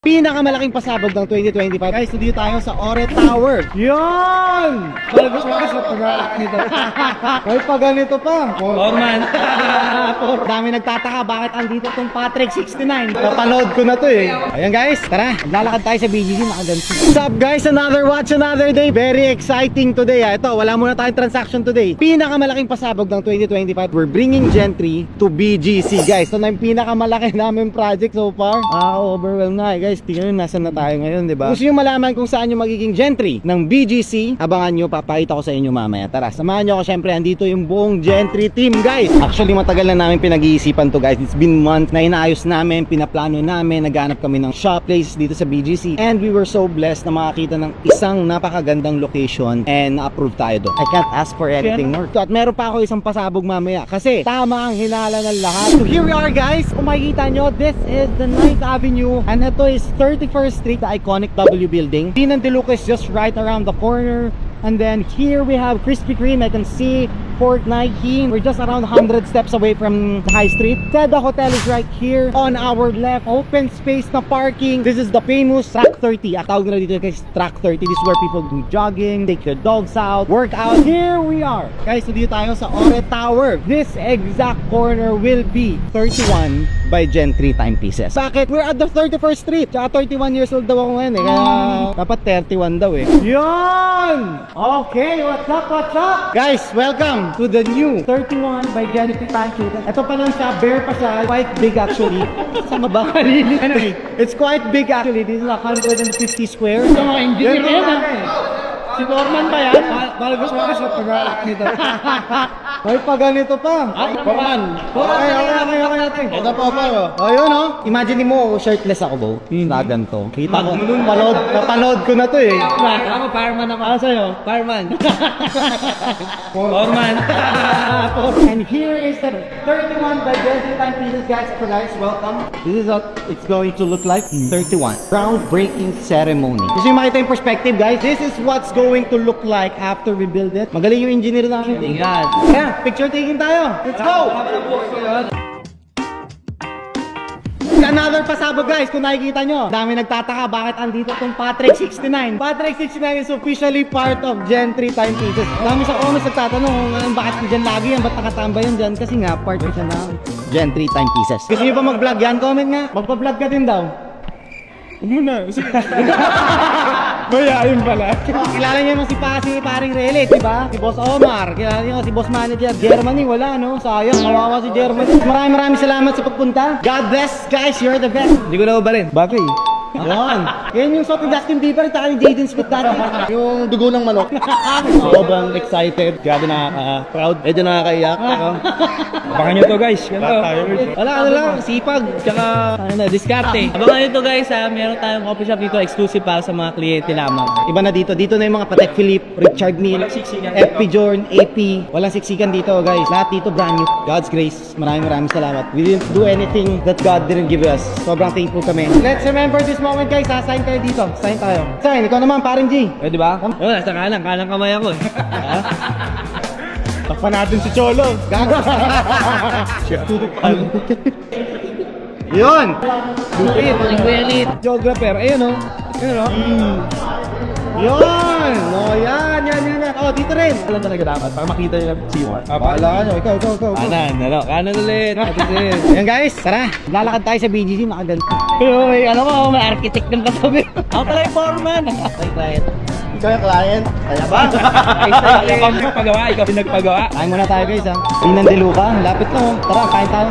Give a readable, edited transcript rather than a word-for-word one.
Pinakamalaking pasabog ng 2025. Guys, studio tayo sa Ore Tower. Yun! Malabas mo kasi pag-alak nito. May pa ganito pa. Foreman. Dami nagtataka bakit andito tong Patrick 69. Napanood ko na to eh. Ayan guys, tara. Lalakad tayo sa BGC. Nakaganti. What's up guys? Another watch, another day. Very exciting today. Ito, wala muna tayong transaction today. Pinakamalaking pasabog ng 2025. We're bringing Gentry to BGC. Guys, ito na yung pinakamalaki namin project so far. Overwhelmed na guys. Tingnan nyo, nasan na tayo ngayon, di ba? Gusto nyo malaman kung saan yung magiging Gentry ng BGC? Abangan nyo, papakita ko sa inyo mamaya. Tara, samahan nyo ako. Syempre, andito yung buong Gentry team, guys. Actually, matagal na namin pinag-iisipan to, guys. It's been months na inaayos namin, pinaplano namin, naghanap kami ng shop place dito sa BGC. And we were so blessed na makakita ng isang napakagandang location and na-approve tayo doon. I can't ask for anything more. At meron pa ako isang pasabog mamaya kasi tama ang hinala ng lahat. So here we are, guys. Kung makikita nyo, this is the 9th Avenue and ito is 31st Street, the iconic W building. Dean and DeLuca is just right around the corner. And then here we have Krispy Kreme. I can see Fort Nike. We're just around 100 steps away from the High Street. Seda Hotel is right here on our left. Open space na parking. This is the famous Track 30. At tawag na dito guys, Track 30. This is where people do jogging, take their dogs out, work out. Here we are. Guys, dito tayo sa Ore Tower. This exact corner will be 31 by Gentry timepieces. Bakit? We're at the 31st Street. Tsaka 31 years old daw ako ngayon eh. Kaya dapat 31 daw eh. Yun! Okay, what's up, what's up? Guys, welcome to the new 31 by Gentry timepieces. Ito pa lang siya, bare pa siya. Quite big actually. Sama ba? Anyway, it's quite big actually. This is 150 square. Ito mga engineer yan ah. Si Foreman ba yan? Malabas mo kasi pag-alak nito. May pa ganito pa. Foreman. Okay natin. Ito po pa oh. O yun o. Imagine mo, shirtless ako bo. Na ganito. Kita ko. Napanood ko na to eh. Ako, fireman ako. Ano sa'yo? Fireman. Foreman. And here is the 31 by Gentry timepieces, guys. So guys, welcome. This is what it's going to look like. 31. Groundbreaking ceremony. Gusto nyo makita yung perspective, guys? This is what's going to look like after we build it. Magaling yung engineer namin. Ingat. Yeah, picture taking tayo. Let's go! Another pasabog guys, kung nakikita nyo. Dami nagtataka bakit andito tong Patrick 69. Patrick 69 is officially part of Gentry timepieces. Dami sa comments nagtatanong bakit dyan lagi yan, ba't nakatambay yan dyan? Kasi nga part siya ng Gentry timepieces. Gusto nyo ba mag-vlog yan? Comment nga. Magpa-vlog ka din daw. Muna. Mayayin pala. Kilala niyo naman si paring Relit, di ba? Si Boss Omar. Kilala niyo si Boss Manager. Germany, wala no? Sayang, kawawa si Germany. Maraming salamat sa pagpunta. God bless, guys. You're the best. Hindi ko na ubalin. Bakit? Yan. Yan yung shot ni Justin Bieber at yung Jaden Smith dati. Yung dugo ng manok. Sobrang excited. Grabe nakaka-proud. Medyo nakakaiyak. Abangan nyo to guys. Ganito. Wala, ano lang. Sipag. Tsaka, diskarte. Abangan nyo to guys ha. Meron tayong coffee shop dito. Exclusive para sa mga kliyente lamang. Iba na dito. Dito na yung mga Patek Philippe, Richard Mille, FP Journe, AP. Walang siksikan dito guys. Lahat dito brand new. God's grace. Maraming salamat. We didn't do anything that God didn't give us. Sobrang thankful kami. Let's remember this moment guys. Sasign kayo dito. Sign tayo. Sign. Ikaw naman paring G. Pwede ba? Oo, nasa kanang kamay ako eh. Takpan natin si Cholo. Gago. Yun. Lupit. Geographer. Ayun o. Ayun o. Yun. O yan. O dito rin. Alam talaga dapat para makita nyo lang siyo. Bahala nyo. Ikaw. Kanan ulit. Yan guys. Tara. Lalakad tayo sa BGC. Nakaganto. May ano ko, may architect ng katabi. Ako pala yung foreman. Ay, client. Ikaw yung client. Kaya ba? Ikaw pinagpagawa. Kain muna tayo guys ha. Dean and DeLuca. Lapit lang oh. Tara, kain tayo.